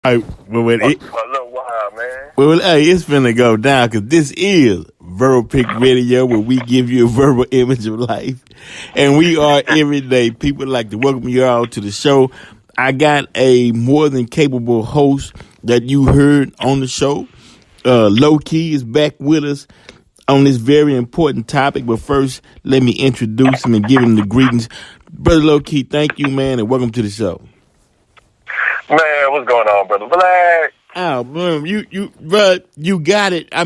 All right, well, A little while, man. hey, it's finna go down because this is Verbal Pic Radio, where we give you a verbal image of life, and we are everyday people. Like to welcome you all to the show. I got a more than capable host that you heard on the show. Loki is back with us on this very important topic. But first, let me introduce him and give him the greetings. Brother Loki, thank you, man, and welcome to the show. Man, what's going on, Brother Black? Oh, man, you got it. I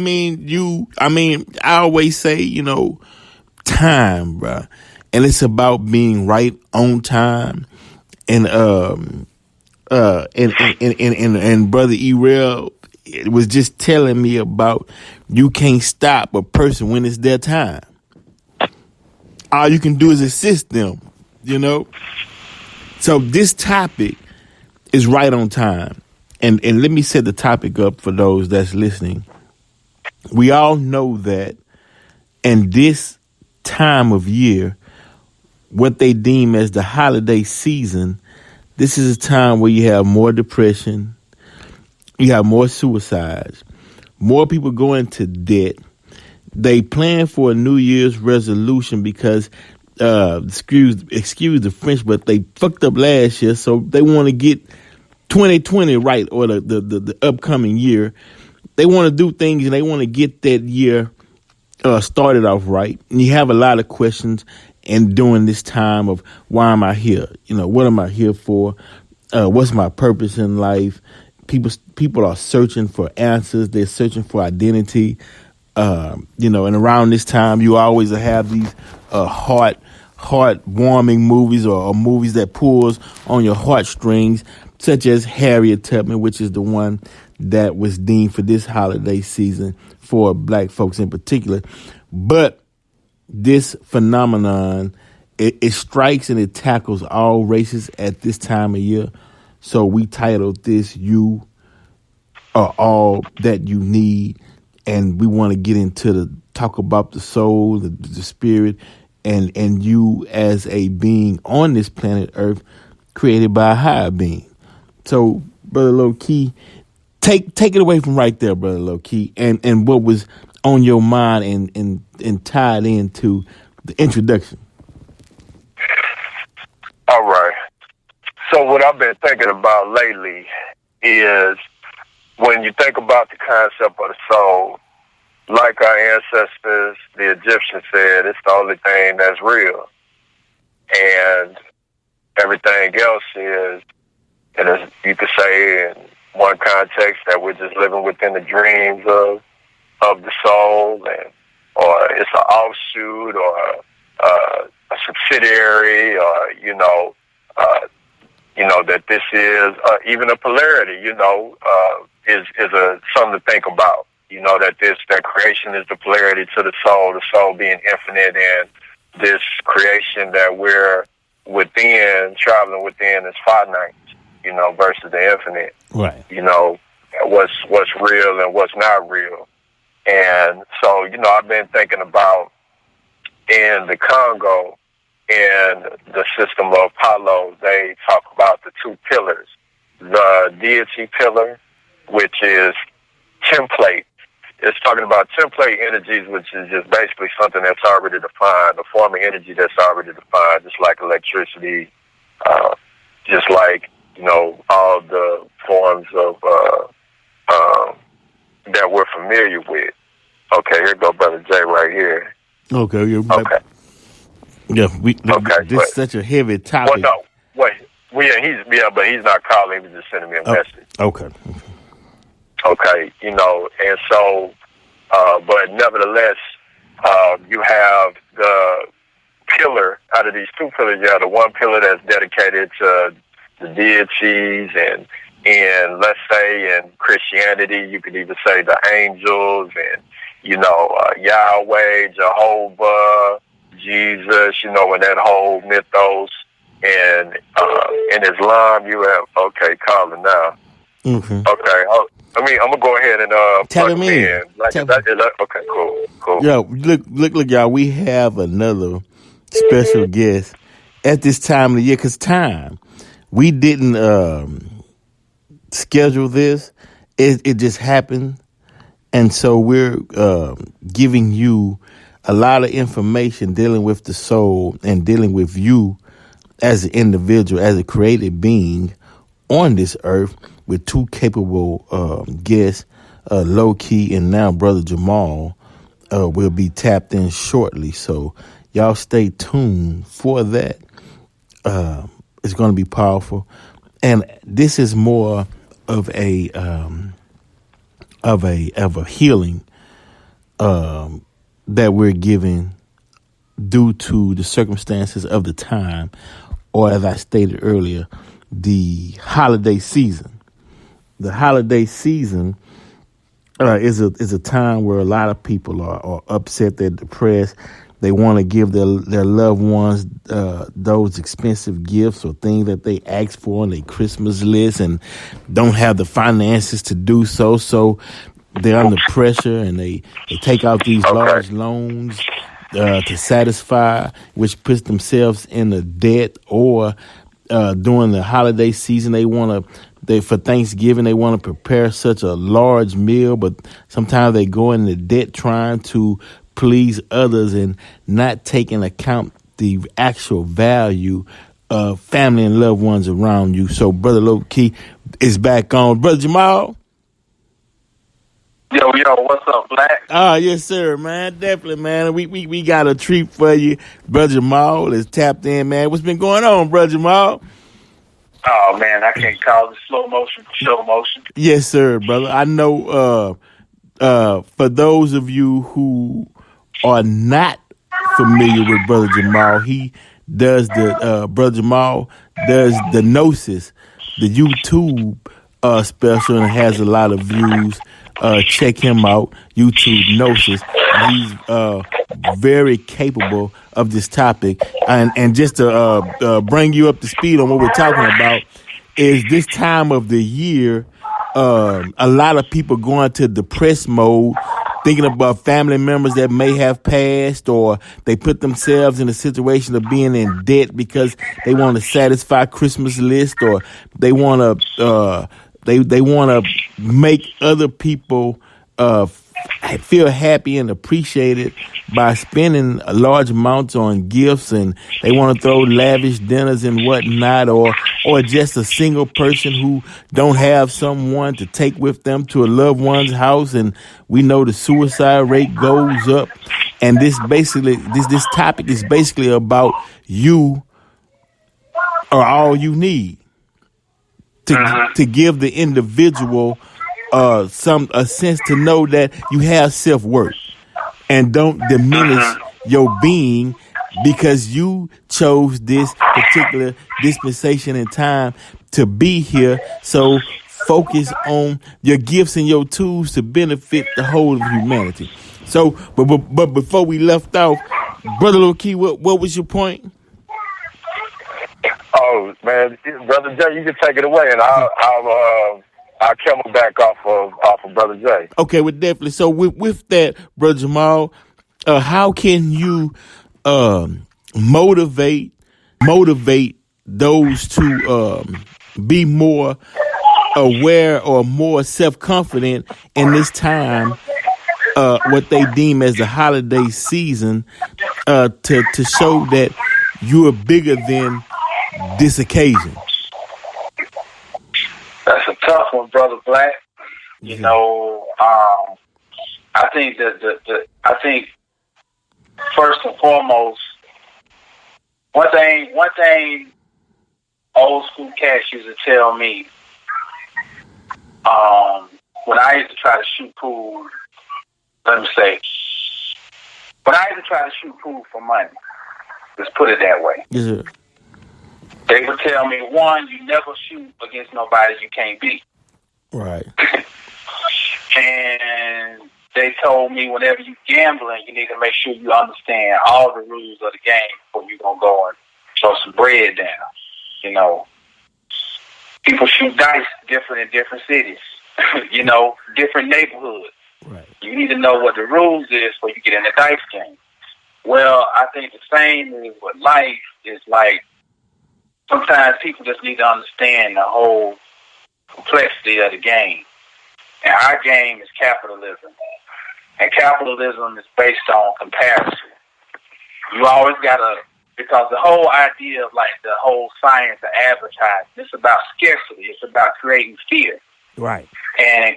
always say, time, bro, and it's about being right on time. And Brother Erel was just telling me about you can't stop a person when it's their time. All you can do is assist them, So this topic is right on time. And let me set the topic up for those that's listening. We all know that in this time of year, what they deem as the holiday season, this is a time where you have more depression, you have more suicides, more people go into debt. They plan for a New Year's resolution because, excuse the French, but they fucked up last year, so they want to get 2020 right, or the upcoming year. They want to do things and they want to get that year started off right. And you have a lot of questions. And during this time of why am I here? What am I here for? What's my purpose in life? People are searching for answers. They're searching for identity. And around this time, you always have these heartwarming movies or movies that pulls on your heartstrings, such as Harriet Tubman, which is the one that was deemed for this holiday season for black folks in particular. But this phenomenon, it strikes and it tackles all races at this time of year. So we titled this "You Are All That You Need," and we want to get into talk about the soul, the spirit, and you as a being on this planet Earth, created by a higher being. So, Brother Low-Key, take it away from right there, Brother Low-Key, and what was on your mind and tied into the introduction. All right. So what I've been thinking about lately is when you think about the concept of the soul, like our ancestors, the Egyptians said, it's the only thing that's real. And everything else is, and as you could say in one context, that we're just living within the dreams of the soul, or it's an offshoot, or a subsidiary, or that this is even a polarity. Is something to think about. That creation is the polarity to the soul being infinite, and this creation that we're traveling within is finite. Versus the infinite. Right. What's real and what's not real. And so, I've been thinking about in the Congo, in the system of Apollo, they talk about the two pillars. The deity pillar, which is template. It's talking about template energies, which is just basically something that's already defined, a form of energy that's already defined, just like electricity, just like all the forms of that we're familiar with. Okay, here go Brother Jay right here. Okay. Okay. Yeah, okay, this is such a heavy topic. Well, no, wait. But he's not calling. He was just sending me a message. Okay. Okay, and so, but nevertheless, you have the pillar out of these two pillars. You have the one pillar that's dedicated to the deities, and let's say in Christianity, you could even say the angels, and Yahweh, Jehovah, Jesus, and that whole mythos. And in Islam, you have calling now. Mm-hmm. Okay, I'm gonna go ahead and tell him in. Okay, cool. Yo, look, y'all. We have another special guest at this time of the year, because we didn't schedule this. It just happened. And so we're giving you a lot of information dealing with the soul and dealing with you as an individual, as a created being on this earth with two capable guests, Loki and now Brother Jamal, will be tapped in shortly. So y'all stay tuned for that. It's going to be powerful. And this is more of a healing that we're giving due to the circumstances of the time, or as I stated earlier, the holiday season. The holiday season is a time where a lot of people are upset, they're depressed. They want to give their loved ones those expensive gifts or things that they ask for on their Christmas list and don't have the finances to do so. So they're under pressure and they take out these large loans to satisfy, which puts themselves in a debt. Or during the holiday season, for Thanksgiving, they want to prepare such a large meal, but sometimes they go into debt trying to please others and not taking account the actual value of family and loved ones around you. So Brother Loki is back on. Brother Jamal? Yo, what's up, Black? Yes, sir, man. Definitely, man. We got a treat for you. Brother Jamal is tapped in, man. What's been going on, Brother Jamal? Oh, man, I can't call it slow motion. Yes, sir, brother. I know for those of you who are not familiar with Brother Jamal, Brother Jamal does the Gnosis, the YouTube special, and has a lot of views. Check him out, YouTube Gnosis. He's very capable of this topic. And just to bring you up to speed on what we're talking about, is this time of the year, a lot of people go into depressed mode, thinking about family members that may have passed, or they put themselves in a situation of being in debt because they want to satisfy Christmas list, or they want to they want to make other people feel happy and appreciated by spending large amounts on gifts, and they want to throw lavish dinners and whatnot, or just a single person who don't have someone to take with them to a loved one's house, and we know the suicide rate goes up. And this topic is basically about you are all you need to give the individual a sense to know that you have self-worth, and don't diminish your being because you chose this particular dispensation in time to be here. So focus on your gifts and your tools to benefit the whole of humanity. So, but before we left off, Brother Loki, what was your point? Oh man, Brother Jay, you can take it away, and I'll come back off of Brother Jay. Okay, well, definitely. So with that, Brother Jamal, how can you motivate those to be more aware or more self-confident in this time, what they deem as the holiday season, to show that you are bigger than this occasion? That's a tough one, Brother Black. You know, I think I think first and foremost, one thing old school cats used to tell me, when I used to try to shoot pool, when I used to try to shoot pool for money, let's put it that way. Yes, sir. They would tell me, one, you never shoot against nobody you can't beat. Right. And they told me whenever you gambling, you need to make sure you understand all the rules of the game before you're going to go and throw some bread down. You know, people shoot dice different in different cities, you know, different neighborhoods. Right. You need to know what the rules is before you get in the dice game. Well, I think the same is with life. Is like, sometimes people just need to understand the whole complexity of the game. And our game is capitalism. And capitalism is based on comparison. You always gotta, because the whole idea of like the whole science of advertising, it's about scarcity. It's about creating fear. Right. And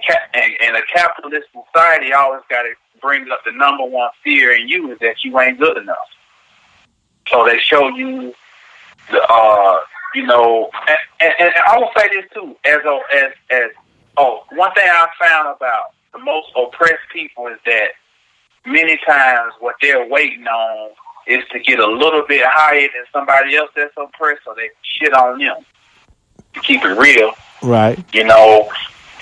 in a capitalist society, always gotta bring up the number one fear in you is that you ain't good enough. So they show you the, you know, and I will say this too, one thing I found about the most oppressed people is that many times what they're waiting on is to get a little bit higher than somebody else that's oppressed, so they shit on them. To keep it real, right? You know,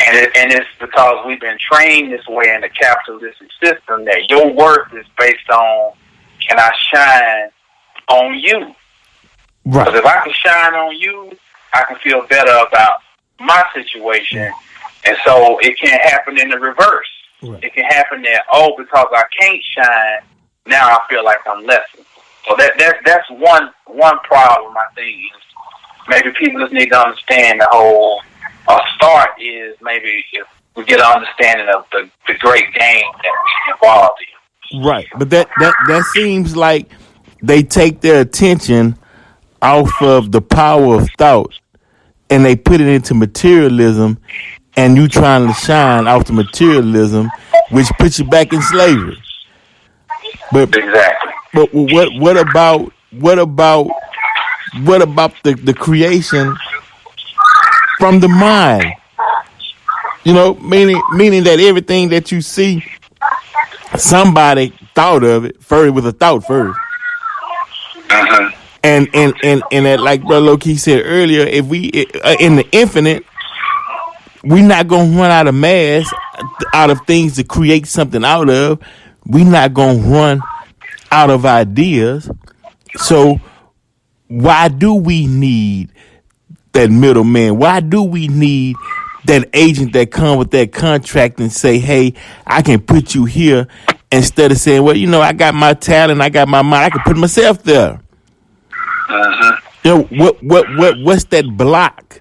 and it's because we've been trained this way in the capitalistic system that your worth is based on, can I shine on you? Right. Because if I can shine on you, I can feel better about my situation. And so it can happen in the reverse. Right. It can happen that, because I can't shine, now I feel like I'm lesser. So that's one problem, I think. Maybe people just need to understand the whole start is maybe if we get an understanding of the great game that we're involved in. Right. But that seems like they take their attention off of the power of thought and they put it into materialism, and you trying to shine off the materialism, which puts you back in slavery. But exactly. But what about the creation from the mind? You know, meaning that everything that you see, somebody thought of it first with a thought first. Uh-huh. And that, like Brother Loki said earlier, if we in the infinite, we're not gonna run out of mass, out of things to create something out of. We're not gonna run out of ideas. So why do we need that middleman? Why do we need that agent that come with that contract and say, hey, I can put you here, instead of saying, well, you know, I got my talent, I got my mind, I can put myself there. Uh-huh. You know, what's that block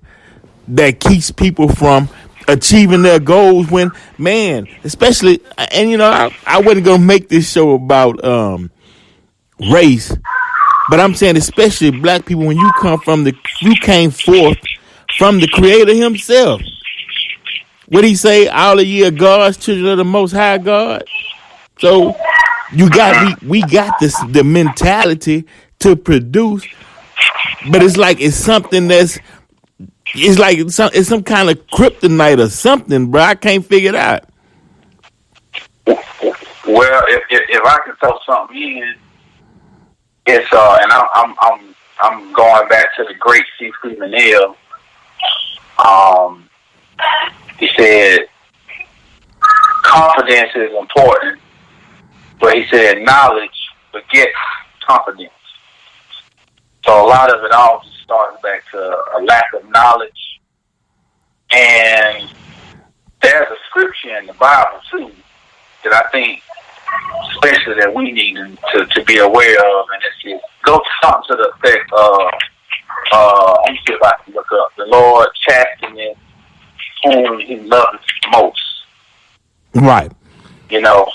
that keeps people from achieving their goals when, man, especially, and you know, I wasn't going to make this show about race, but I'm saying especially black people, when you came forth from the Creator himself. What he say? All of ye are God's children of the Most High God. So we got the mentality to produce, but it's something that's, it's some kind of kryptonite or something, bro. I can't figure it out. Well, if I can throw something in, it's and I'm going back to the great C. Freeman Neal. He said confidence is important, but he said knowledge begets confidence. So a lot of it all just starts back to a lack of knowledge. And there's a scripture in the Bible too that I think especially that we need to be aware of, and it's go to something to the effect of let me see if I can look up. The Lord chasteneth whom he loves most. Right. You know,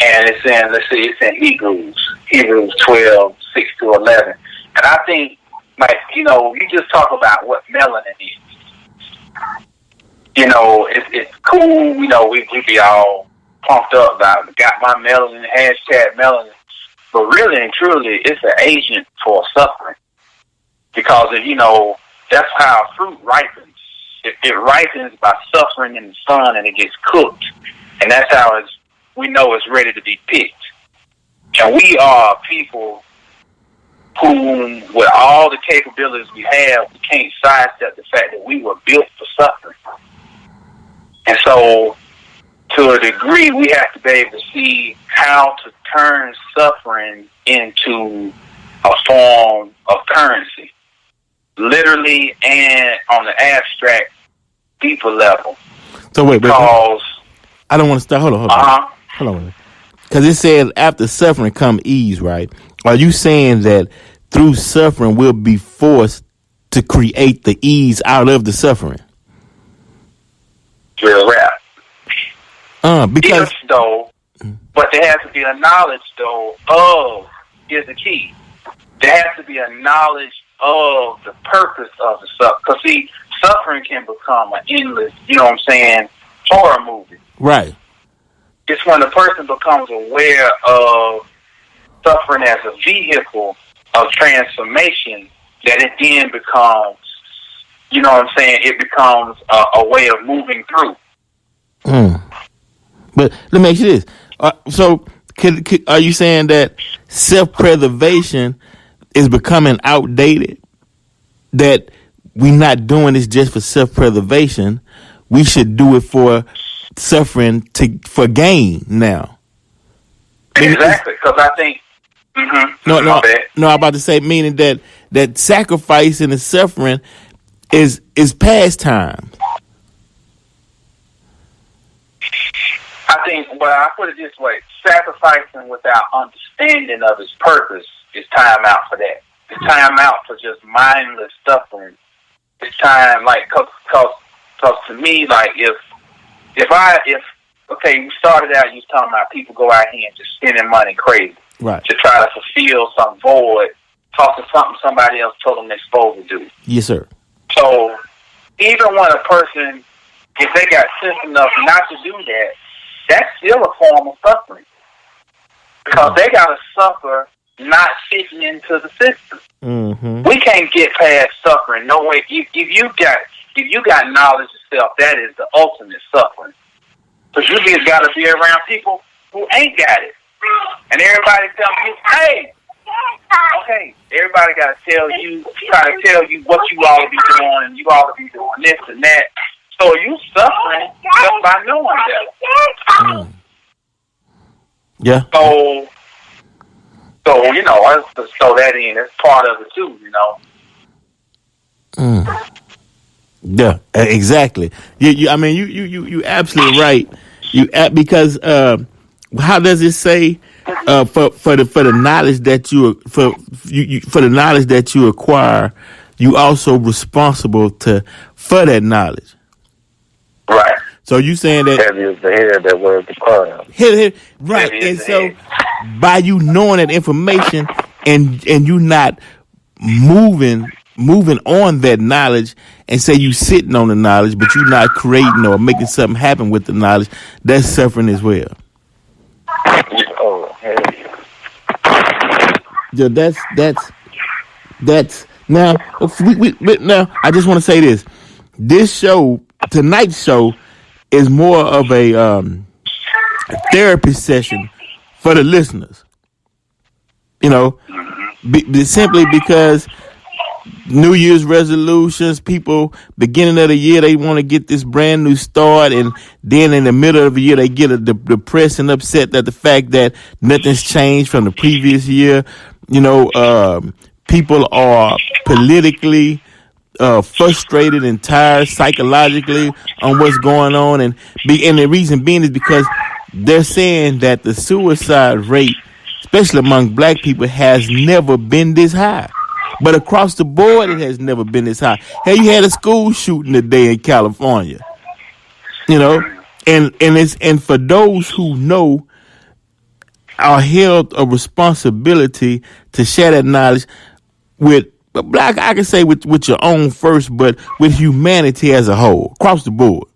and it's in Hebrews 12, 6 to 11. And I think, like, you know, you just talk about what melanin is. You know, it's cool. You know, we be all pumped up about got my melanin, #melanin. But really and truly, it's an agent for suffering. Because, you know, that's how fruit ripens. It ripens by suffering in the sun, and it gets cooked. And that's how we know it's ready to be picked. And we are people who, with all the capabilities we have, we can't sidestep the fact that we were built for suffering. And so, to a degree, we have to be able to see how to turn suffering into a form of currency, literally and on the abstract, deeper level. So wait. Because I don't want to start. Hold on. Because it says after suffering come ease, right? Are you saying that through suffering we'll be forced to create the ease out of the suffering? Because if, though, but there has to be a knowledge, though, of, is the key. There has to be a knowledge of the purpose of the suffering. Because, see, suffering can become an endless, you know what I'm saying, horror movie. Right. It's when a person becomes aware of suffering as a vehicle of transformation that it then becomes, you know what I'm saying, it becomes a way of moving through. But let me ask you this. So are you saying that self-preservation is becoming outdated? That we're not doing this just for self-preservation. We should do it for suffering for gain now. Exactly, because I think... No, I'm about to say, meaning that sacrificing and suffering is pastime. I think, well, I put it this way: sacrificing without understanding of its purpose is time out for that. It's time out for just mindless suffering. It's time, like, cause to me, like, if you started out, you was talking about people go out here and just spending money crazy, right, to try to fulfill some void, talk to something somebody else told them they're supposed to do. Yes, sir. So even when a person, if they got sense enough not to do that, that's still a form of suffering, because they got to suffer not fitting into the system. Mm-hmm. We can't get past suffering. No way. If you got knowledge of self, that is the ultimate suffering. Because you just got to be around people who ain't got it, and everybody telling you, "Hey, okay." Everybody got to try to tell you what you ought to be doing, and you ought to be doing this and that. So you suffering just by knowing that. Yeah. So you know, so that in, that's part of it too, you know. Yeah, exactly. I mean, you absolutely right. Because how does it say for the knowledge that you for the knowledge that you acquire, you also responsible for that knowledge. Right. So you saying that heavy is the head that wears the crown. Right. And so by you knowing that information and you not moving on that knowledge, and say you sitting on the knowledge, but you're not creating or making something happen with the knowledge, that's suffering as well. Oh, hell yeah. That's now. Now I just want to say this. This show, tonight's show, is more of a therapy session for the listeners. You know, simply because New Year's resolutions, people, beginning of the year, they want to get this brand new start, and then in the middle of the year, they get depressed and upset at the fact that nothing's changed from the previous year. You know, people are politically frustrated and tired psychologically on what's going on, and the reason being is because they're saying that the suicide rate, especially among black people, has never been this high. But across the board, it has never been this high. Hey, you had a school shooting today in California, you know, and for those who know, are held a responsibility to share that knowledge with black. I can say with your own first, but with humanity as a whole, across the board.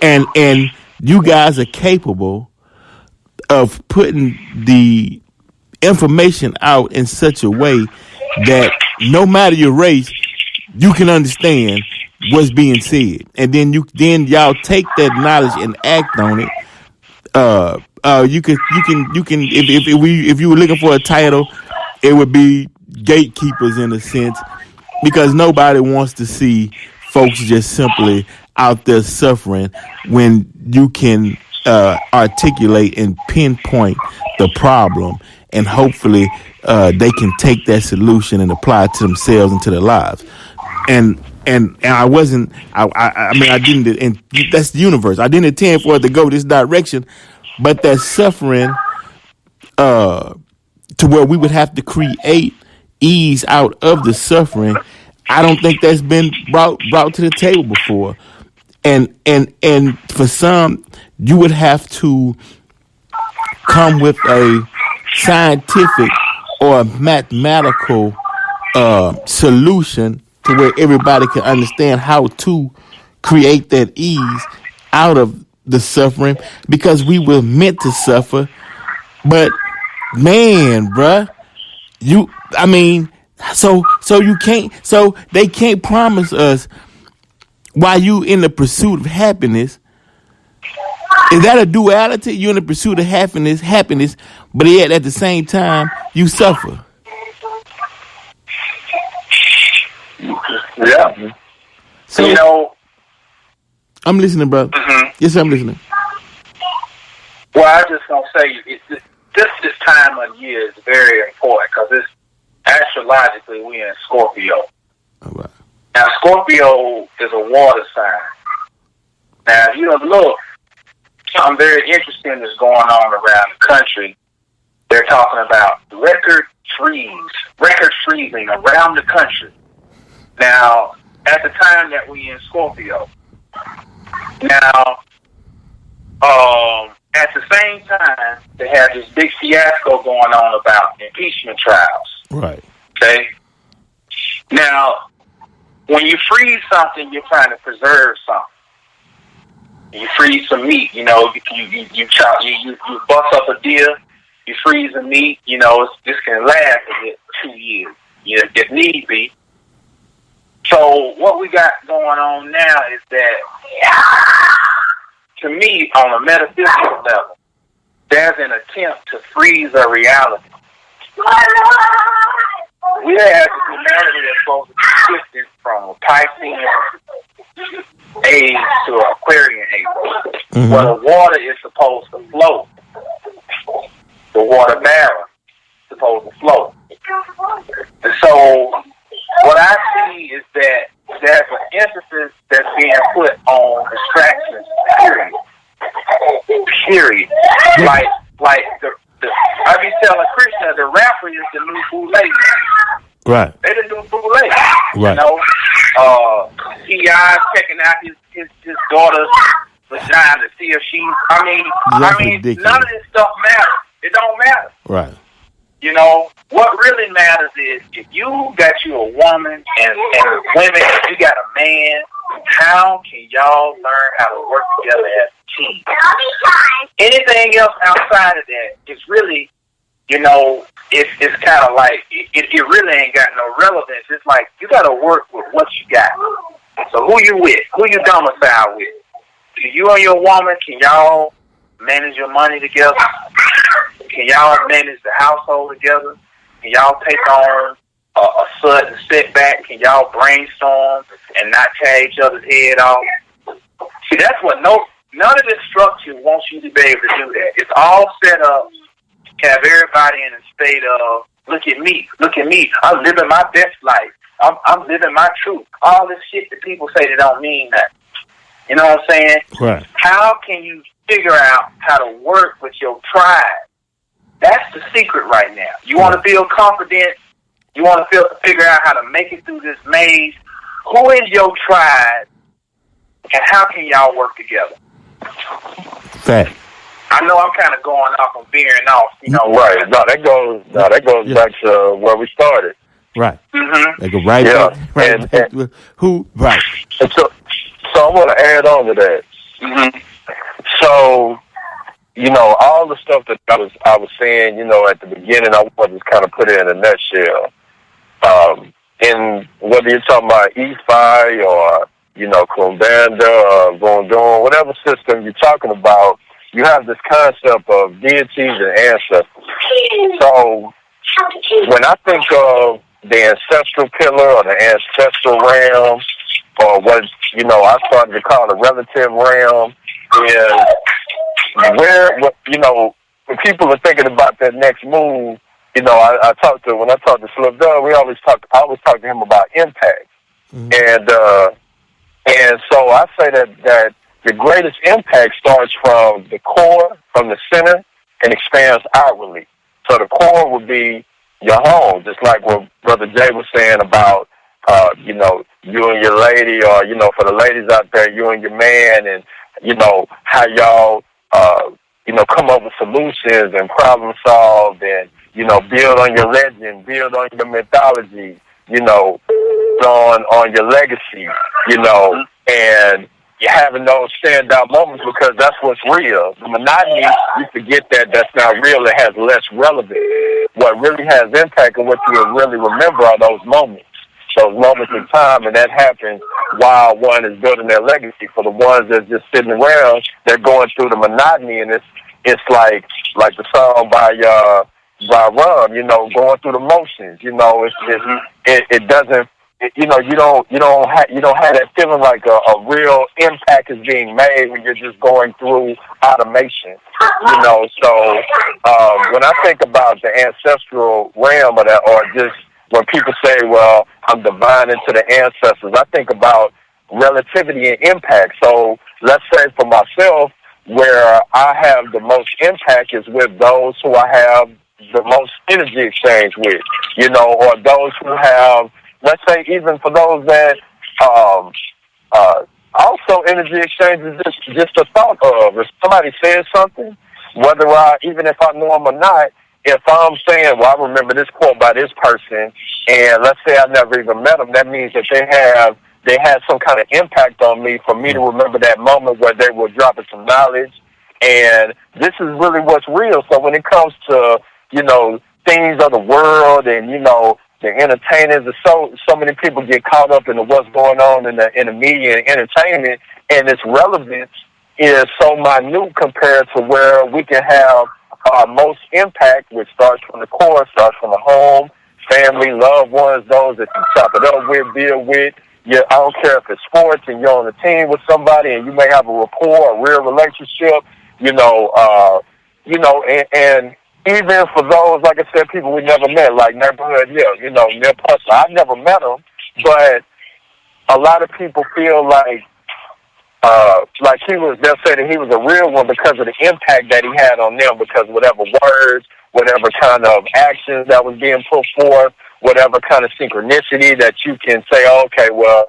And you guys are capable of putting the information out in such a way that no matter your race, you can understand what's being said, and then y'all take that knowledge and act on it. You can if you were looking for a title, it would be gatekeepers in a sense, because nobody wants to see folks just simply out there suffering when you can articulate and pinpoint the problem, and hopefully they can take that solution and apply it to themselves and to their lives. And I wasn't, I mean, I didn't, and that's the universe. I didn't intend for it to go this direction, but that suffering to where we would have to create ease out of the suffering, I don't think that's been brought to the table before. And for some, you would have to come with a scientific or a mathematical solution to where everybody can understand how to create that ease out of the suffering, because we were meant to suffer. But man, bruh, so they can't promise us while you in the pursuit of happiness. Is that a duality? You're in the pursuit of happiness, but yet at the same time you suffer. Yeah. So, I'm listening, brother. Mm-hmm. Yes, I'm listening. Well, I just gonna say this time of year is very important because it's astrologically we in Scorpio. All right. Now Scorpio is a water sign. Now if you look, something very interesting is going on around the country. They're talking about record freezing around the country. Now, at the time that we in Scorpio. Now, at the same time, they had this big fiasco going on about impeachment trials. Right. Okay? Now, when you freeze something, you're trying to preserve something. You freeze some meat, you chop, you bust up a deer, you freeze the meat, this can last a bit 2 years, if need be. So what we got going on now is that, to me, on a metaphysical level, there's an attempt to freeze a reality. We have humanity that's supposed to be shifted from a Piscean age to an Aquarian age, mm-hmm. where the water is supposed to flow. The water barrel is supposed to flow. And so what I see is that there's an emphasis that's being put on distractions, period. Like I be telling Krishna, the rapper is the new boule. Right. They the new boule. Right. T.I. checking out his daughter's vagina to see if she. Ridiculous. None of this stuff matters. It don't matter. Right. What really matters is if you got you a woman and women, if you got a man, how can y'all learn how to work together as a team? Anything else outside of that is really, it's kind of like, it really ain't got no relevance. It's like, you got to work with what you got. So who you with? Who you domicile with? Do you and your woman, can y'all manage your money together? Can y'all manage the household together? Can y'all take on a sudden setback? Can y'all brainstorm and not tear each other's head off? See, that's what none of this structure wants you to be able to do that. It's all set up to have everybody in a state of, look at me, I'm living my best life. I'm living my truth. All this shit that people say that don't mean nothing. You know what I'm saying? Right. How can you figure out how to work with your tribe? That's the secret right now. You want to feel confident. You want to figure out how to make it through this maze. Who is your tribe, and how can y'all work together? Fact. I know I'm kind of going off and veering off. Right. No, that goes back to where we started. Right. Mm-hmm. They go right back to who? Right. And so I want to add on to that. Mm-hmm. So, all the stuff that I was saying, at the beginning, I wanted to kind of put it in a nutshell. In whether you're talking about EFI or, Kumbanda or Vondon, whatever system you're talking about, you have this concept of deities and ancestors. So when I think of the ancestral pillar or the ancestral realm, or what, I started to call the relative realm, is when people are thinking about that next move, when I talk to Slim Dunn, I always talk to him about impact. Mm-hmm. And so I say that the greatest impact starts from the core, from the center, and expands outwardly. So the core would be your home, just like what Brother Jay was saying about you and your lady, or, for the ladies out there, you and your man, and, how y'all, come up with solutions and problem solve, and, build on your legend, build on your mythology, on your legacy, and you're having those standout moments because that's what's real. The monotony, you forget that's not real. It has less relevance. What really has impact and what you really remember are those moments in time, and that happens while one is building their legacy. For the ones that's just sitting around, they're going through the monotony, and it's like the song by Rum, going through the motions. It doesn't. You don't have that feeling like a real impact is being made when you're just going through automation. So when I think about the ancestral realm of that, or just when people say, well, I'm divine into the ancestors, I think about relativity and impact. So let's say for myself, where I have the most impact is with those who I have the most energy exchange with, or those who have, let's say, even for those that also energy exchange is just a thought of. If somebody says something, whether even if I know them or not, if I'm saying, well, I remember this quote by this person, and let's say I never even met them, that means that they had some kind of impact on me for me to remember that moment where they were dropping some knowledge. And this is really what's real. So when it comes to, things of the world and, the entertainers, so many people get caught up in what's going on in the media and entertainment, and its relevance is so minute compared to where we can have our most impact, which starts from the core, starts from the home, family, loved ones, those that you chop it up with, deal with. I don't care if it's sports and you're on a team with somebody and you may have a rapport, a real relationship, and even for those, like I said, people we never met, like neighborhood, near Puzzle. I've never met them, but a lot of people feel like they'll say that he was a real one because of the impact that he had on them, because whatever words, whatever kind of actions that was being put forth, whatever kind of synchronicity that you can say, okay, well,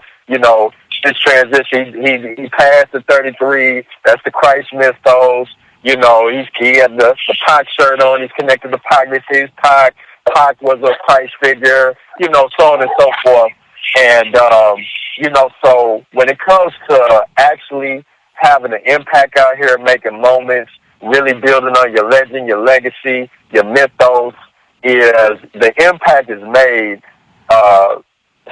this transition, he passed the 33, that's the Christ mythos. He had the Pac shirt on. He's connected to Pac. This is Pac. Pac was a Christ figure, so on and so forth. And, so when it comes to actually having an impact out here, making moments, really building on your legend, your legacy, your mythos, is the impact is made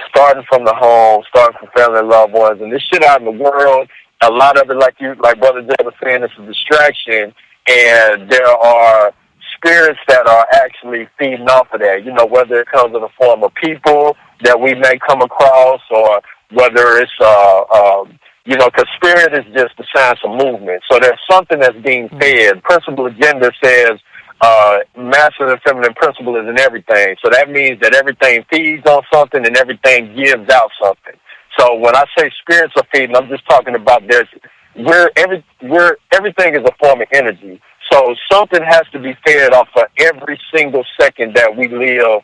starting from the home, starting from family and loved ones. And this shit out in the world, a lot of it, like Brother Jay was saying, it's a distraction, and there are spirits that are actually feeding off of that, whether it comes in the form of people that we may come across, or whether it's, because spirit is just the science of movement. So there's something that's being fed. Principal agenda says masculine and feminine principle is in everything. So that means that everything feeds on something and everything gives out something. So when I say spirits are feeding, I'm just talking about everything is a form of energy. So something has to be fed off of every single second that we live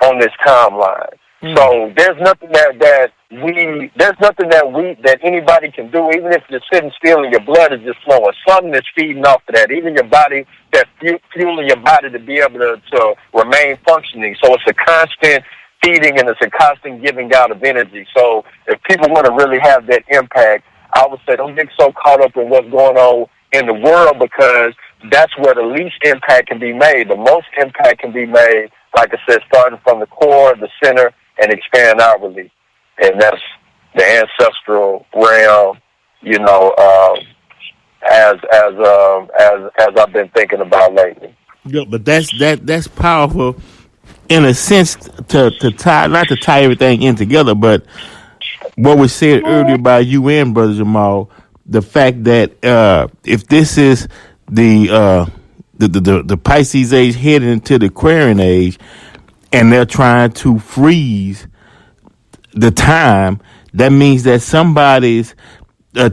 on this timeline. So there's nothing that anybody can do, even if you're sitting still and your blood is just flowing. Something is feeding off of that. Even your body, that's fueling your body to be able to remain functioning. So it's a constant feeding and it's a constant giving out of energy. So if people want to really have that impact, I would say don't get so caught up in what's going on in the world, because that's where the least impact can be made. The most impact can be made, like I said, starting from the core, the center, and expand outwardly. And that's the ancestral realm, as I've been thinking about lately. Yeah, but that's powerful in a sense to tie, not to tie everything in together, but what was said earlier by you and Brother Jamal, the fact that if this is the Pisces age heading into the Aquarian age, and they're trying to freeze the time, that means that somebody's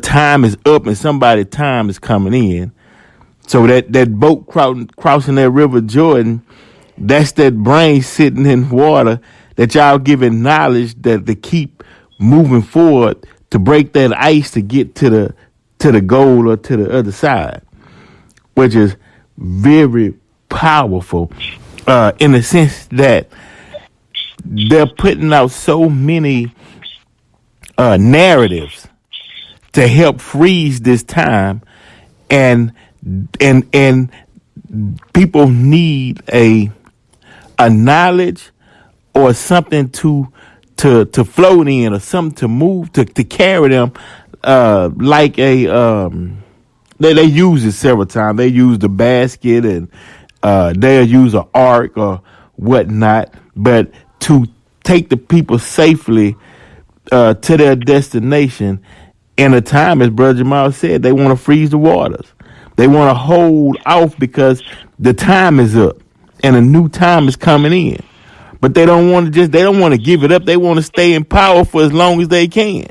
time is up and somebody's time is coming in. So that boat crossing that River Jordan, that's that brain sitting in water that y'all giving knowledge that to keep moving forward to break that ice to get to the goal or to the other side, which is very powerful in the sense that they're putting out so many narratives to help freeze this time, and people need a knowledge or something to float in, or something to move to carry them, like a they use it several times. They use the basket, and they'll use an ark or whatnot, but to take the people safely to their destination in a time, as Brother Jamal said, they want to freeze the waters. They want to hold off because the time is up and a new time is coming in. But they don't want to give it up. They want to stay in power for as long as they can.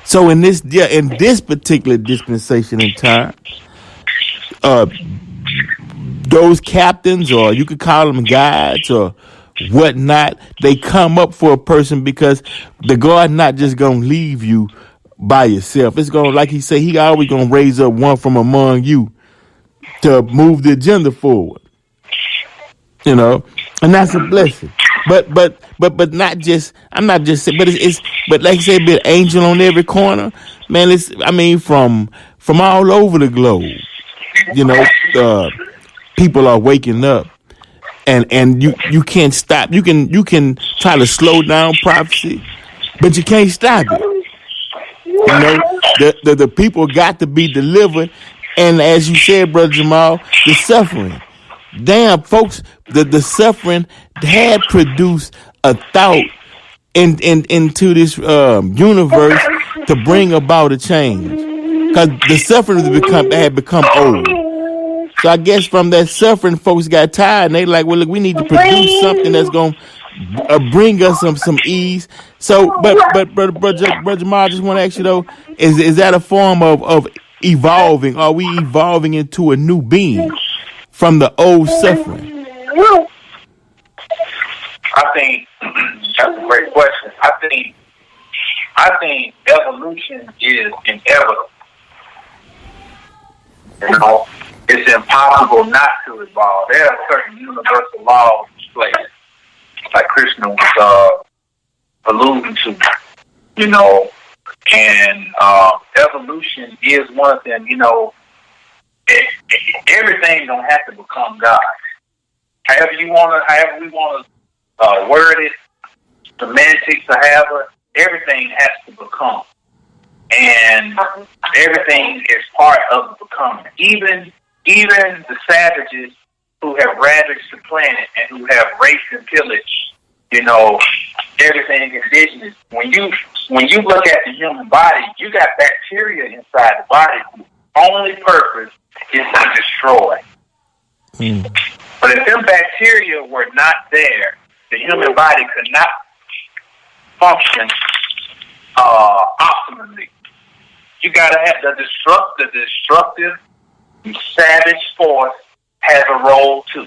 So in this particular dispensation in time, those captains, or you could call them guides or whatnot, they come up for a person because the God not just gonna leave you by yourself. It's gonna, like he said, he always gonna raise up one from among you to move the agenda forward. You know, and that's a blessing. But not just, I'm not just saying, but like I said, be an angel on every corner, man. From all over the globe, you know, people are waking up, and you can't stop. You can try to slow down prophecy, but you can't stop it. You know, the people got to be delivered, and as you said, Brother Jamal, the suffering. Damn, folks, the suffering had produced a thought into this universe to bring about a change, because the suffering had become old. So I guess from that suffering, folks got tired, and they like, well, look, we need to produce something that's gonna bring us some ease. So, but Brother Jamal, I just want to ask you though, is that a form of evolving? Are we evolving into a new being from the old suffering? I think that's a great question. I think evolution is inevitable. You know, it's impossible not to evolve. There are certain universal laws in place, like Krishna was alluding to. You know, and evolution is one of them. You know, everything don't have to become God. However we want to word it, semantics or however, everything has to become. And everything is part of the becoming. Even the savages who have ravaged the planet and who have raped and pillaged, you know, everything indigenous. When you look at the human body, you got bacteria inside the body whose only purpose is to destroy. But if them bacteria were not there, the human body could not function optimally. You gotta have the destructive, savage force has a role too.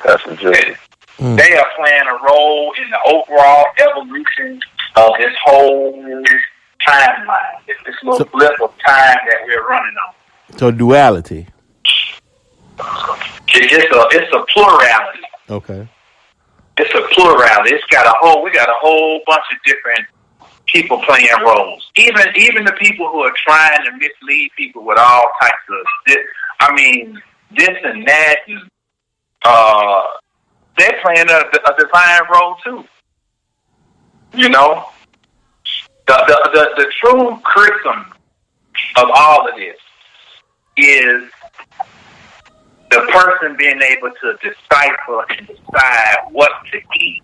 That's interesting. They are playing a role in the overall evolution of this whole timeline. It's this little blip of time that we're running on. So duality. It's a plurality. Okay. It's a plurality. We got a whole bunch of different people playing roles. Even the people who are trying to mislead people with all types of this and that, they're playing a divine role too. You know, the true chrism of all of this is the person being able to decipher and decide what to eat.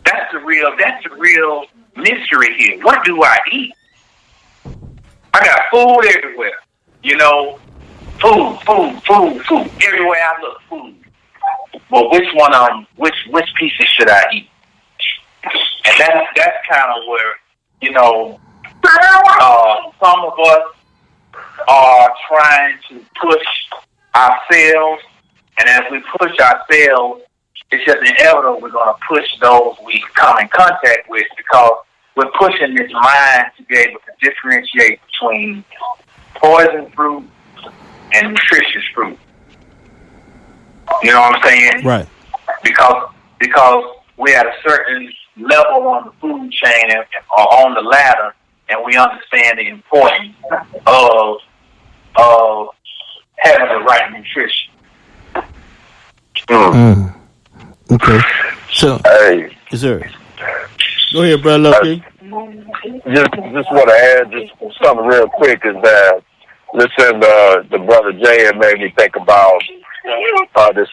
That's the real mystery here. What do I eat? I got food everywhere. You know, food. Everywhere I look, food. Well, which pieces should I eat? And that's kind of where, you know, some of us are trying to push ourselves, and as we push ourselves, it's just inevitable we're going to push those we come in contact with, because we're pushing this mind to be able to differentiate between poison fruit and nutritious fruit. You know what I'm saying? Right. Because we're at a certain level on the food chain or on the ladder, and we understand the importance of having the right nutrition. Okay. So, Hey, yes, sir. Go ahead, brother Loki. just want to add just something real quick is that, listen, the brother Jay had made me think about this,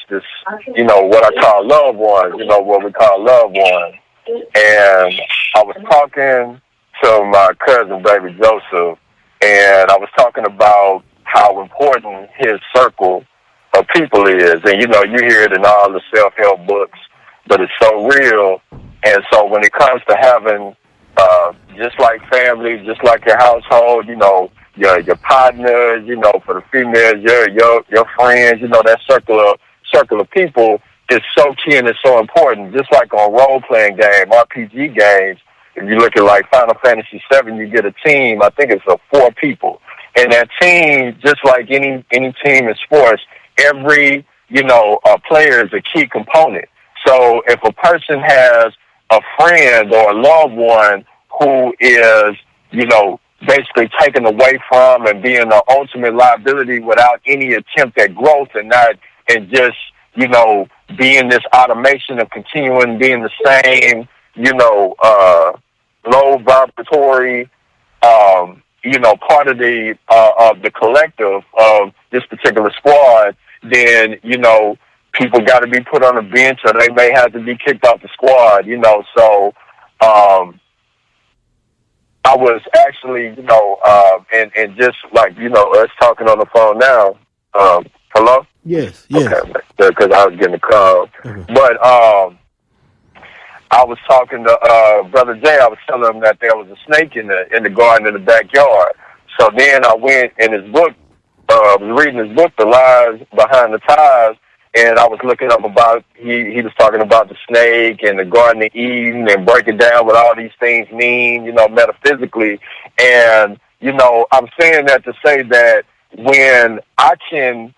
what I call loved ones, what we call loved ones. And I was talking to my cousin, baby Joseph, and I was talking about how important his circle of people is. And, you hear it in all the self-help books, but it's so real. And so when it comes to having, just like family, just like your household, your partners, for the females, your friends, that circle of people is so key and it's so important. Just like on role-playing game, RPG games, if you look at like Final Fantasy VII, you get a team, I think it's of 4 people. And that team, just like any team in sports, every, player is a key component. So if a person has a friend or a loved one who is, basically taken away from and being an ultimate liability without any attempt at growth and just, being this automation of continuing being the same, low vibratory, part of the collective of this particular squad, then, people got to be put on a bench or they may have to be kicked off the squad, so, I was actually, and just like, us talking on the phone now, hello? Yes. Okay, because I was getting a call. Okay. But I was talking to Brother Jay. I was telling him that there was a snake in the garden in the backyard. So then I went in his book, was reading his book, The Lies Behind the Ties, and I was looking up about, he was talking about the snake and the Garden of Eden and breaking down what all these things mean, metaphysically. And, I'm saying that to say that when I can,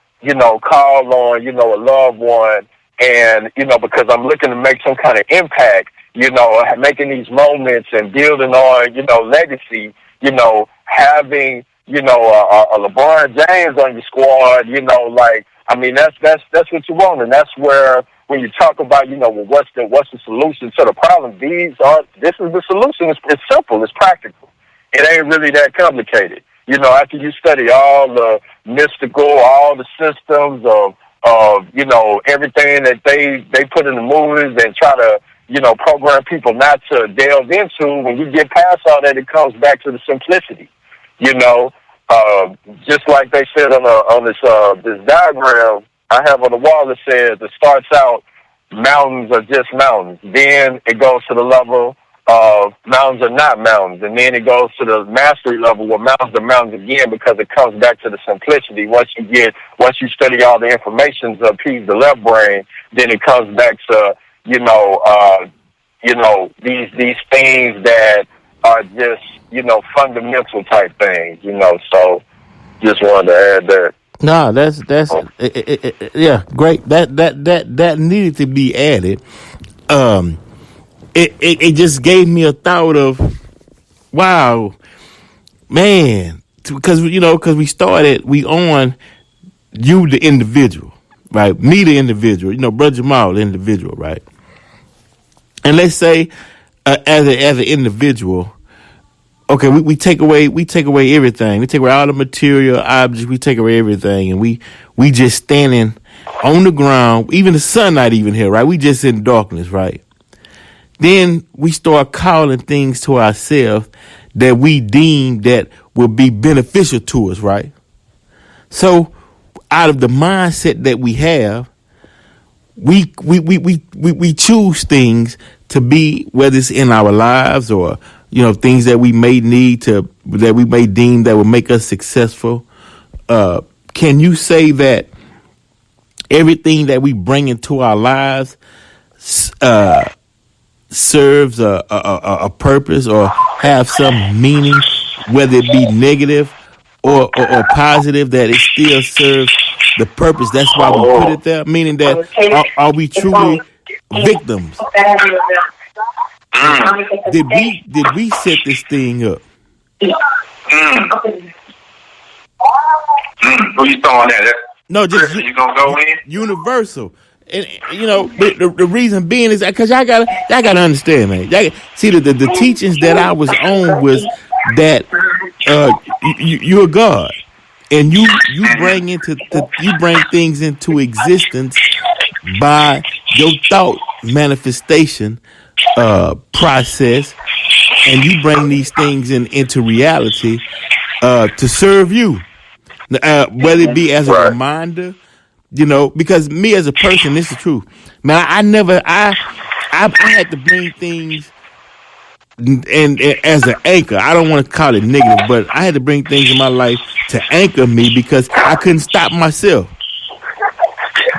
call on, a loved one and, because I'm looking to make some kind of impact, making these moments and building on, legacy, having, a LeBron James on your squad, that's what you want. And that's where, when you talk about, what's the solution to the problem? This is the solution. It's simple. It's practical. It ain't really that complicated. After you study all the mystical, all the systems of everything that they put in the movies and try to, program people not to delve into, when you get past all that, it comes back to the simplicity. Just like they said on this diagram I have on the wall, that says it starts out mountains are just mountains. Then it goes to the level of mountains are not mountains. And then it goes to the mastery level where mountains are mountains again, because it comes back to the simplicity. Once you study all the information to appease the left brain, then it comes back to, these things that are just, fundamental type things, so just wanted to add that. No, that's yeah, great. That needed to be added. It just gave me a thought of, wow, man, because we started, we on you the individual, right? Me the individual, Brother Jamal the individual, right? And let's say as an individual. Okay, we take away everything. We take away all the material objects. We take away everything, and we just standing on the ground. Even the sun not even here, right? We just in darkness, right? Then we start calling things to ourselves that we deem that will be beneficial to us, right? So, out of the mindset that we have, we choose things to be, whether it's in our lives or things that we may that we may deem that will make us successful. Can you say that everything that we bring into our lives serves a purpose or have some meaning, whether it be negative or positive, that it still serves the purpose. That's why we put it there, meaning that are we truly victims? Did we set this thing up? Who you throwing at? No, just you gonna go in? Universal. And the reason being is because y'all gotta understand, man. See the teachings that I was on was that you're God, and you bring things into existence by your thought manifestation process, and you bring these things into reality to serve you, whether it be as a reminder. Because me as a person, this is true, man. I had to bring things and as an anchor. I don't want to call it negative, but I had to bring things in my life to anchor me because I couldn't stop myself.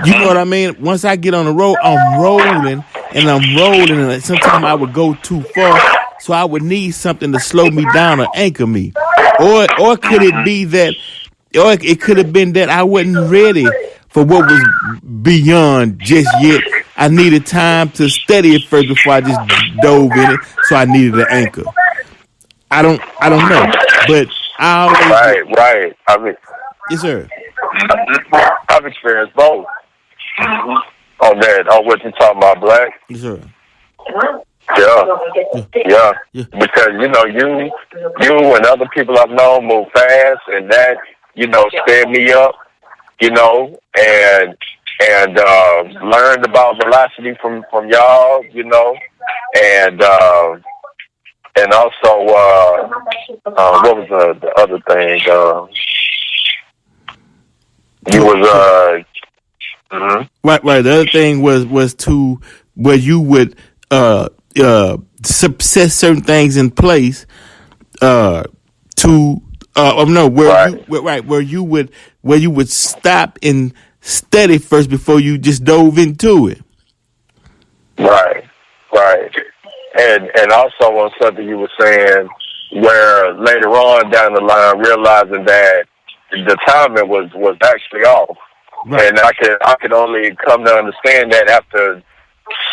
You know what I mean? Once I get on the road, I'm rolling, and sometimes I would go too far, so I would need something to slow me down or anchor me. Or could it be that, or it could have been that I wasn't ready for what was beyond just yet. I needed time to study it first before I just dove in it, so I needed an anchor. I don't know, but I always... Right. Yes, sir. I've experienced both. On what you're talking about, Black. Yes, sir. Yeah. Because you and other people I've known move fast, and that sped me up. And learned about velocity from y'all, and also what was the other thing? Right. The other thing was to where you would set certain things in place where you would stop and study first before you just dove into it. Right. And also on something you were saying, where later on down the line, realizing that the timing was actually off. Right. And I could only come to understand that after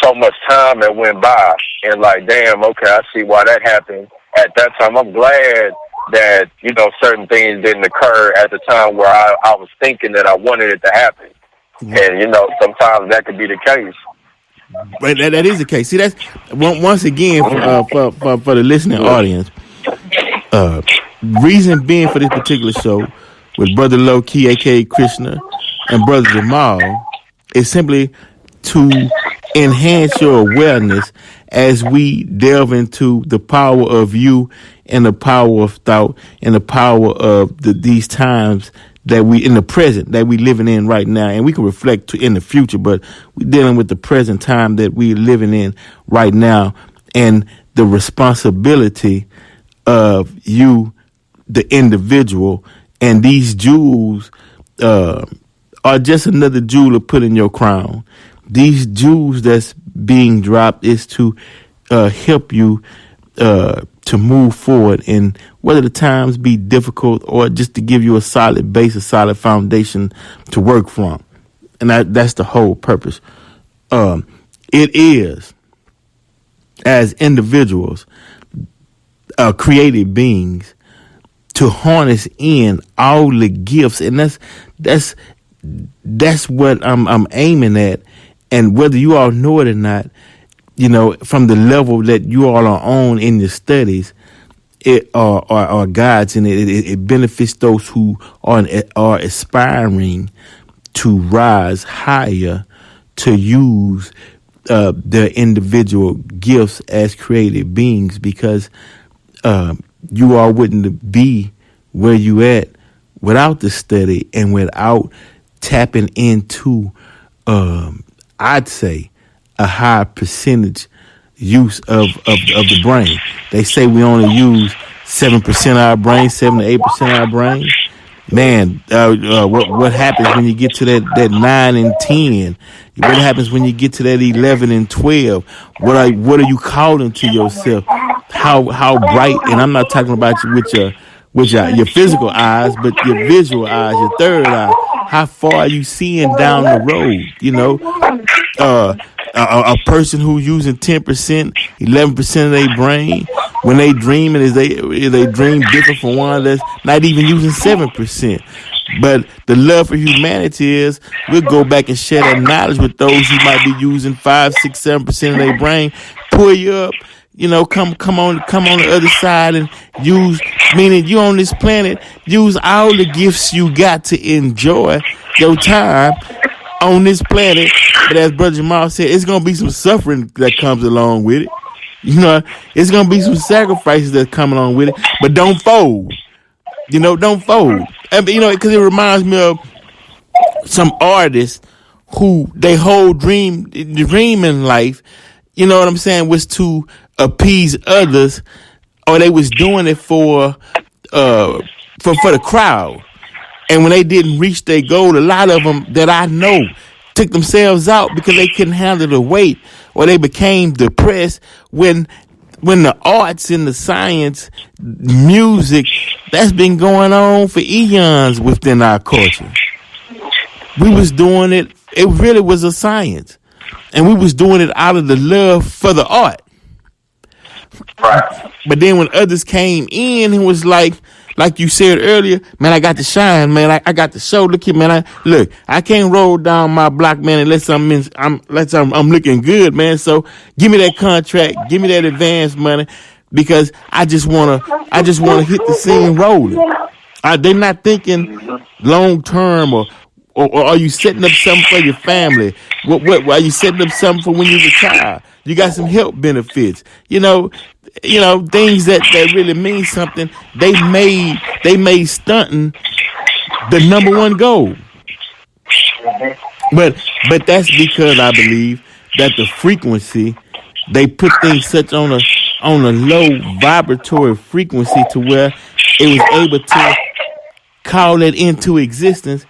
so much time that went by, and like, damn, okay, I see why that happened at that time. I'm glad that certain things didn't occur at the time where I was thinking that I wanted it to happen. And sometimes that could be the case. But that is the case. See, that's once again for the listening audience. Reason being for this particular show with Brother Loki, aka Krishna, and Brother Jamal, is simply to enhance your awareness as we delve into the power of you and the power of thought and the power of these times that we in the present that we living in right now. And we can reflect in the future, but we're dealing with the present time that we're living in right now, and the responsibility of you, the individual. And these jewels are just another jewel to put in your crown. These jewels that's being dropped is to help you to move forward, and whether the times be difficult or just to give you a solid base, a solid foundation to work from. And that's the whole purpose. It is, as individuals, created beings, to harness in all the gifts, and that's what I'm aiming at. And whether you all know it or not, from the level that you all are on in your studies, it are guides, and it benefits those who are aspiring to rise higher, to use their individual gifts as created beings, because you all wouldn't be where you at without the study and without tapping into, I'd say, a high percentage use of the brain. They say we only use 7% of our brain, 7 to 8% of our brain. Man, what happens when you get to that 9 and 10? What happens when you get to that 11 and 12? What are you calling to yourself? How bright? And I'm not talking about you with your physical eyes, but your visual eyes, your third eye. How far are you seeing down the road? You know, a person who's using 10%, 11% of their brain, when they dreaming, is they dream different from one that's not even using 7%. But the love for humanity is we'll go back and share that knowledge with those who might be using 5, 6, 7% of their brain. Pull you up, you know, come on the other side and use, meaning you on this planet, use all the gifts you got to enjoy your time on this planet. But as Brother Jamal said, it's gonna be some suffering that comes along with it. You know, it's gonna be some sacrifices that come along with it. But don't fold. You know, don't fold. I mean, you know, because it reminds me of some artists who they whole dream in life, you know what I'm saying, was to appease others, or they was doing it for the crowd. And when they didn't reach their goal, a lot of them that I know took themselves out because they couldn't handle the weight, or they became depressed when the arts and the science, music, that's been going on for eons within our culture. We was doing it. It really was a science. And we was doing it out of the love for the art. Right. But then when others came in and was like you said earlier, man, I got to shine, man. I got to show. Look here, man. I can't roll down my block, man, unless I'm looking good, man. So give me that contract, give me that advance money, because I just wanna hit the scene rolling. They're not thinking long term, or are you setting up something for your family? What are you setting up something for when you retire? You got some health benefits, you know, things that really mean something. They made stunting the number one goal. But that's because I believe that the frequency, they put things such on a low vibratory frequency to where it was able to call it into existence.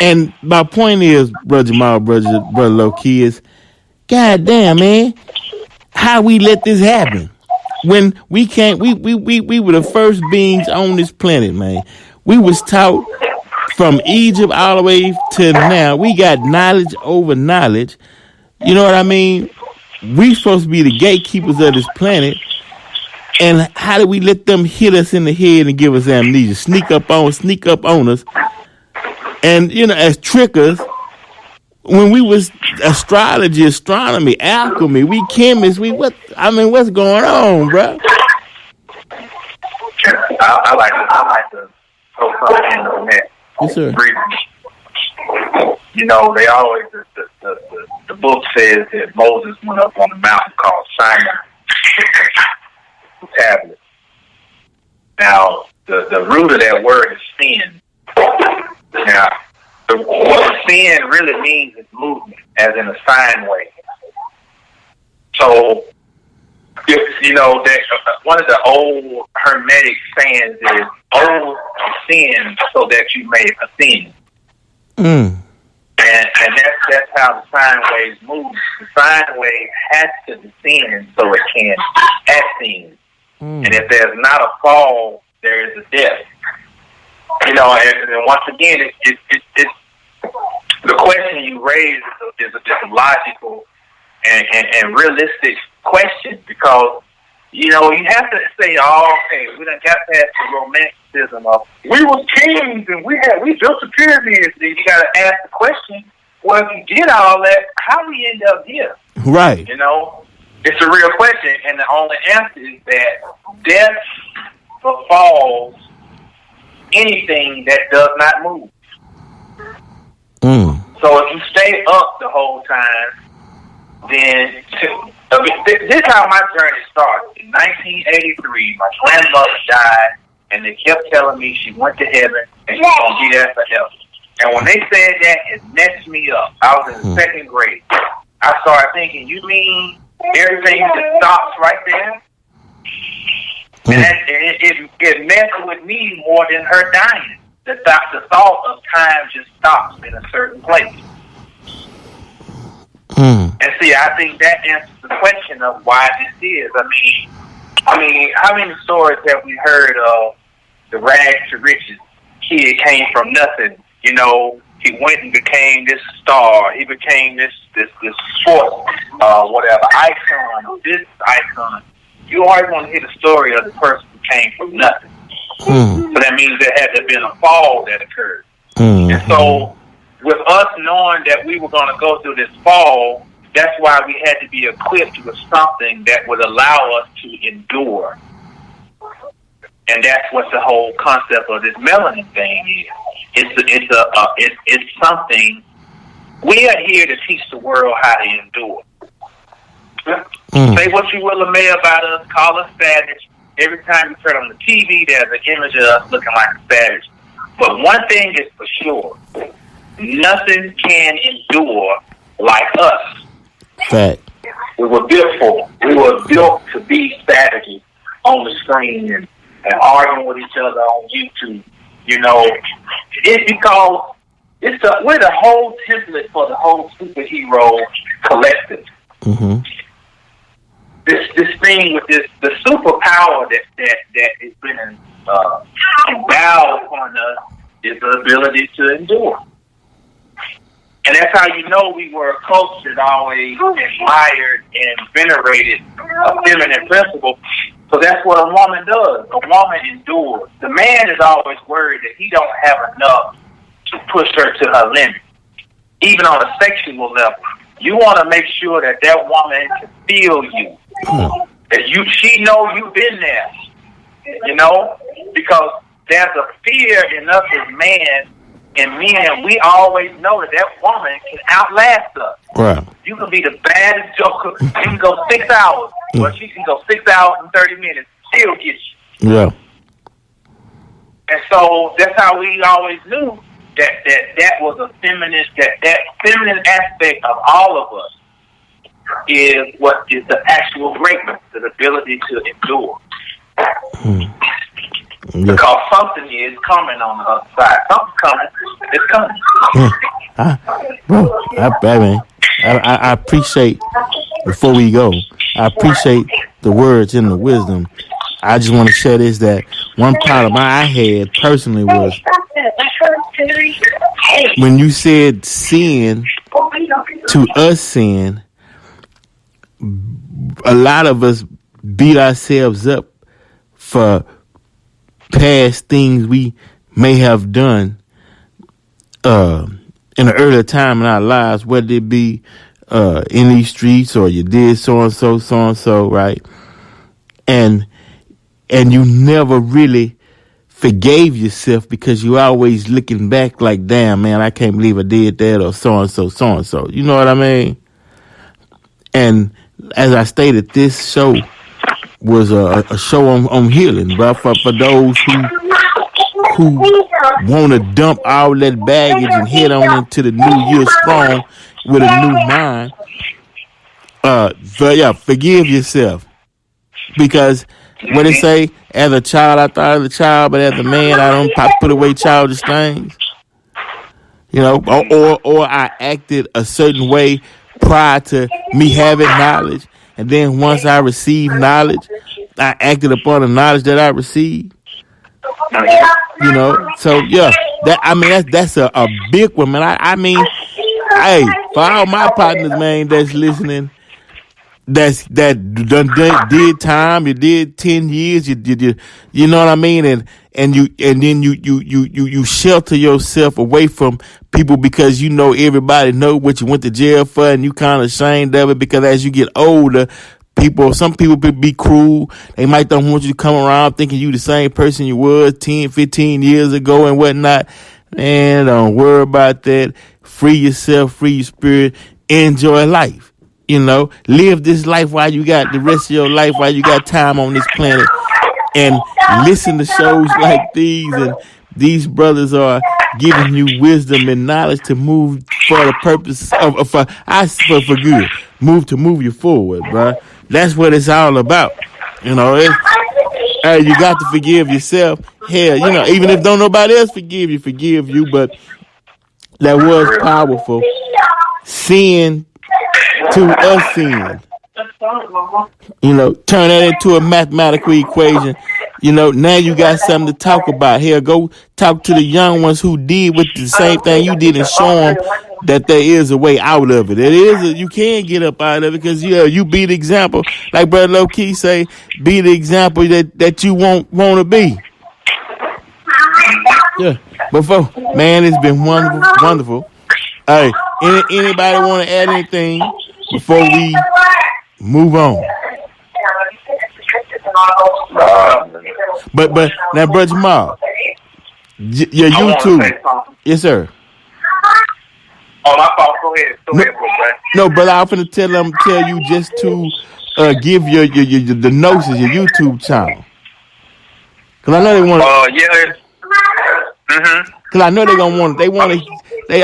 And my point is, Brother Jamal, Brother Loki, is, God damn, man, how we let this happen? When we can't, we were the first beings on this planet, man. We was taught from Egypt all the way to now. We got knowledge over knowledge. You know what I mean? We supposed to be the gatekeepers of this planet. And how do we let them hit us in the head and give us amnesia? Sneak up on us. And, you know, as trickers, when we was astrology, astronomy, alchemy, we chemists, what's going on, bro? I like to throw something in on that. Yes, sir. You know, they always, the book says that Moses went up on a mountain called Sinai, tablet. Now, the root of that word is sin. Now, what sin really means is movement, as in a sine wave. So, you know, that one of the old Hermetic sayings is, "Oh, sin, so that you may ascend." And that's how the sine waves move. The sine wave has to descend so it can ascend. And if there's not a fall, there is a death. You know, and once again, it's the question you raise is a logical and realistic question, because, you know, you have to say, oh, okay, we done got past the romanticism of we was kings and we built the pyramids. Then you got to ask the question, well, if you did all that, how we end up here? Right. You know, it's a real question, and the only answer is that death befalls anything that does not move. So if you stay up the whole time, then this is how my journey started. In 1983, my grandmother died, and they kept telling me she went to heaven and she's going to be there forever. And when they said that, it messed me up. I was in second grade. I started thinking, you mean everything just stops right there? And it messed with me more than her dying. the thought of time just stops in a certain place. And see, I think that answers the question of why this is. I mean, how many stories have we heard of the rags to riches? Kid came from nothing, you know. He went and became this star. He became this sports, whatever, icon, this icon. You always want to hear the story of the person who came from nothing. So that means there had to have been a fall that occurred. And so, with us knowing that we were going to go through this fall, that's why we had to be equipped with something that would allow us to endure. And that's what the whole concept of this melanin thing is. It's something. We are here to teach the world how to endure. Say what you will of me about us, call us savage. Every time you turn on the TV, there's an image of us looking like a savage. But one thing is for sure, nothing can endure like us. Fact. We were built for. We were built to be savages on the screen and arguing with each other on YouTube. You know, it's because we're the whole template for the whole superhero collective. This thing with the superpower that has been endowed upon us is the ability to endure. And that's how you know we were a culture that always admired and venerated a feminine principle. So that's what a woman does. A woman endures. The man is always worried that he don't have enough to push her to her limit. Even on a sexual level, you want to make sure that woman can feel you. That she know you've been there. You know? Because there's a fear in us as men and men. We always know that woman can outlast us. Right. You can be the baddest joker. You can go 6 hours. But she can go 6 hours and 30 minutes, still get you. Yeah. And so that's how we always knew that was a feminist, that feminine aspect of all of us is what is the actual greatness, the ability to endure. Because something is coming on the other side. Something's coming. It's coming. I appreciate, before we go, I appreciate the words and the wisdom. I just want to share this, that one problem I had personally was when you said sin, to us sin, a lot of us beat ourselves up for past things we may have done in an earlier time in our lives, whether it be in these streets or you did so and so, right? And you never really forgave yourself because you always looking back like, damn, man, I can't believe I did that, or so and so. You know what I mean? And as I stated, this show was a show on healing, but for those who want to dump all that baggage and head on into the new year strong with a new mind, forgive yourself. Because what they say, as a child, I thought I was a child, but as a man, I don't put away childish things. You know, or I acted a certain way prior to me having knowledge. And then once I received knowledge, I acted upon the knowledge that I received. You know, so yeah, that's a big one, man. I mean, hey, for all my partners, man, that's listening, that did time, you did 10 years, you know what I mean, and then you shelter yourself away from people because you know everybody know what you went to jail for, and you kind of ashamed of it because as you get older, some people be cruel. They might don't want you to come around thinking you the same person you was 10, 15 years ago and whatnot. Man, don't worry about that. Free yourself, free your spirit, enjoy life. You know, live this life while you got the rest of your life, while you got time on this planet, and listen to shows like these. And these brothers are giving you wisdom and knowledge to move for the purpose for good. Move you forward, bro. That's what it's all about. You know, you got to forgive yourself. hell, even if don't nobody else forgive you, but that was powerful. Sin to us sin. Turn that into a mathematical equation. Now you got something to talk about. Here, go talk to the young ones who did with the same thing you did and show them that there is a way out of it. You can get up out of it because you be the example. Like Brother Loki say, be the example that you want to be. Yeah. Before, man, it's been wonderful. Hey, anybody want to add anything before we move on? But now, Brother Jamal, your YouTube, yes, sir. Oh, my fault. Go ahead, bro. No, brother, I'm finna tell you just to give your the notes of your YouTube channel. Cause I know they want. Yeah. Mhm. Cause I know they gonna want. I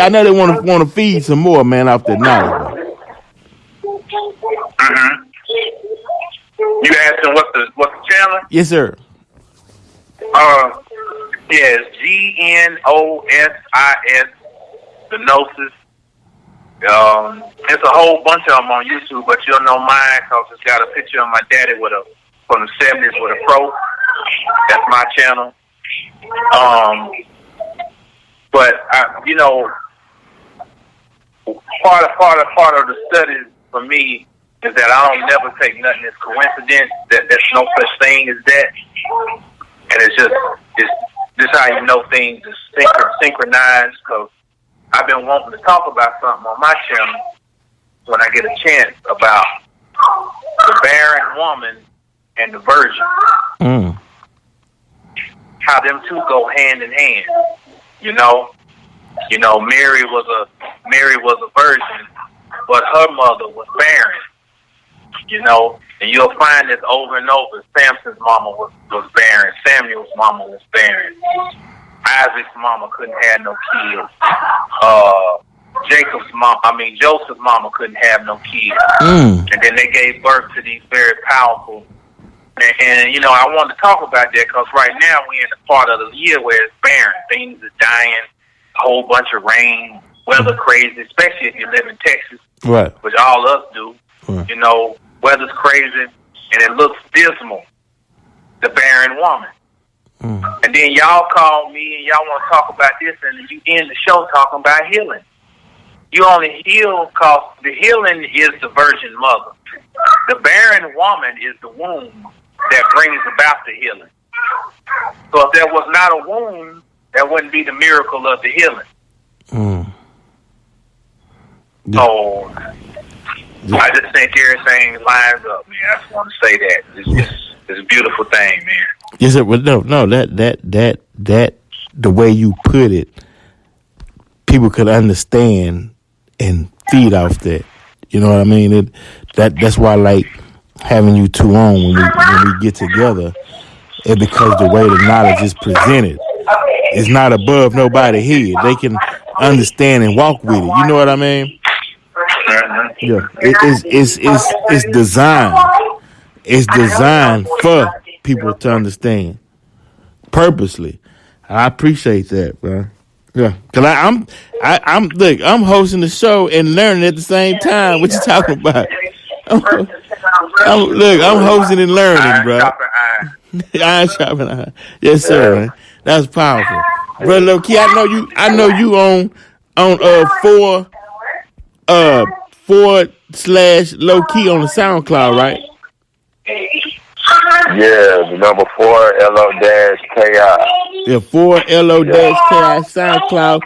know they want to feed some more, man, off that knowledge. Mhm. You asking what's the channel? Yes, sir. Yeah, it's GNOSIS, the Gnosis. It's a whole bunch of them on YouTube, but you'll know mine because it's got a picture of my daddy from the 70s with a Pro. That's my channel. But part of the studies for me is that I don't never take nothing as coincidence. That there's no such thing as that, and it's this how you know things is synchronized. Because I've been wanting to talk about something on my channel when I get a chance about the barren woman and the virgin. Mm. How them two go hand in hand. Mary was a virgin, but her mother was barren. And you'll find this over and over. Samson's mama was barren. Samuel's mama was barren. Isaac's mama couldn't have no kids. Joseph's mama couldn't have no kids. And then they gave birth to these very powerful. And I wanted to talk about that because right now we're in the part of the year where it's barren. Things are dying, a whole bunch of rain, weather crazy, especially if you live in Texas, right? Which all us do. Right. Weather's crazy and it looks dismal. The barren woman. And then y'all call me and y'all want to talk about this, and you end the show talking about healing. You only heal because the healing is the virgin mother. The barren woman is the womb that brings about the healing. So if there was not a womb, there wouldn't be the miracle of the healing. So I just think everything lines up, man. I just want to say that. It's a beautiful thing, man. Yes, sir. Well, no, that the way you put it, people could understand and feed off that. You know what I mean? That's why I like having you two on when we get together. It's because the way the knowledge is presented, it's not above nobody's head. They can understand and walk with it. You know what I mean? Yeah. It's designed. It's designed for people to understand purposely. I appreciate that, bro. Yeah, cause I'm hosting the show and learning at the same time. What you talking about? I'm hosting and learning, bro. Iron sharpen iron. Yes, sir. Man. That's powerful, bro. Loki, I know you on 4/Loki on the SoundCloud, right? Yeah, the number 4 LO-KI. Yeah, 4 LO-KI SoundCloud.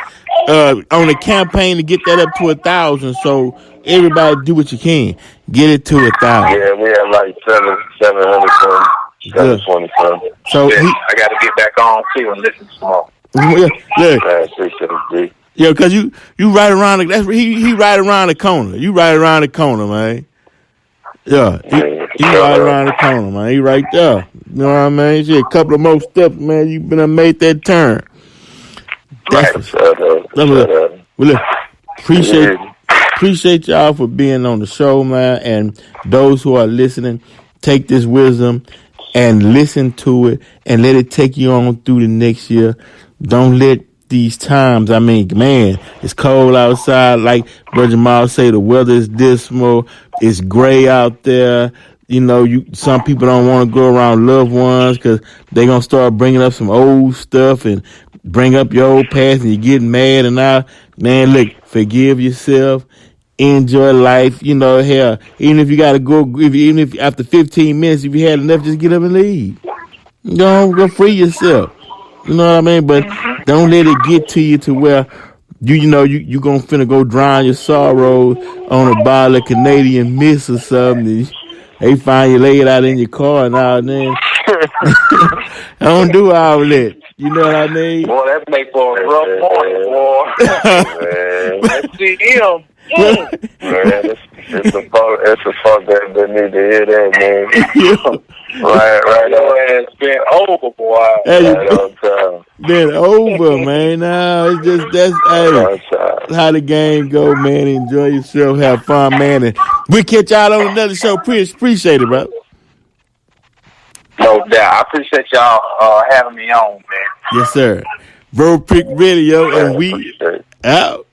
On the campaign to get that up to 1,000. So everybody do what you can. Get it to 1,000. Yeah, we have like 700 some, 720 some. So I got to get back on too and listen to more. Yeah, cause you right around he right around the corner. You right around the corner, man. Yeah, he right around the corner, man. He right there. You know what I mean? See a couple of more steps, man. You been made that turn. Appreciate y'all for being on the show, man. And those who are listening, take this wisdom and listen to it and let it take you on through the next year. Don't let these times, I mean, man, it's cold outside. Like Brother Jamal say, the weather is dismal. It's gray out there. You know, some people don't want to go around loved ones because they're going to start bringing up some old stuff and bring up your old past and you're getting mad and all. Man, look, forgive yourself. Enjoy life. You know, hell, even if you got to go, even if after 15 minutes, if you had enough, just get up and leave. Go free yourself. You know what I mean? But don't let it get to you to where you gonna finna go drown your sorrows on a bottle of Canadian Mist or something. They find you laid out in your car and all that. Don't do all that. You know what I mean? Boy, that make for a rough morning, boy. Let's see him. Man, it's a fuck that need to hear that, man. Right. Your ass been over, boy. Been over, man. No, it's just that's how the game go, man. Enjoy yourself, have fun, man, and we'll catch y'all on another show. Appreciate it, bro. No doubt. I appreciate y'all having me on, man. Yes, sir. Verbal Pic Radio, and we out.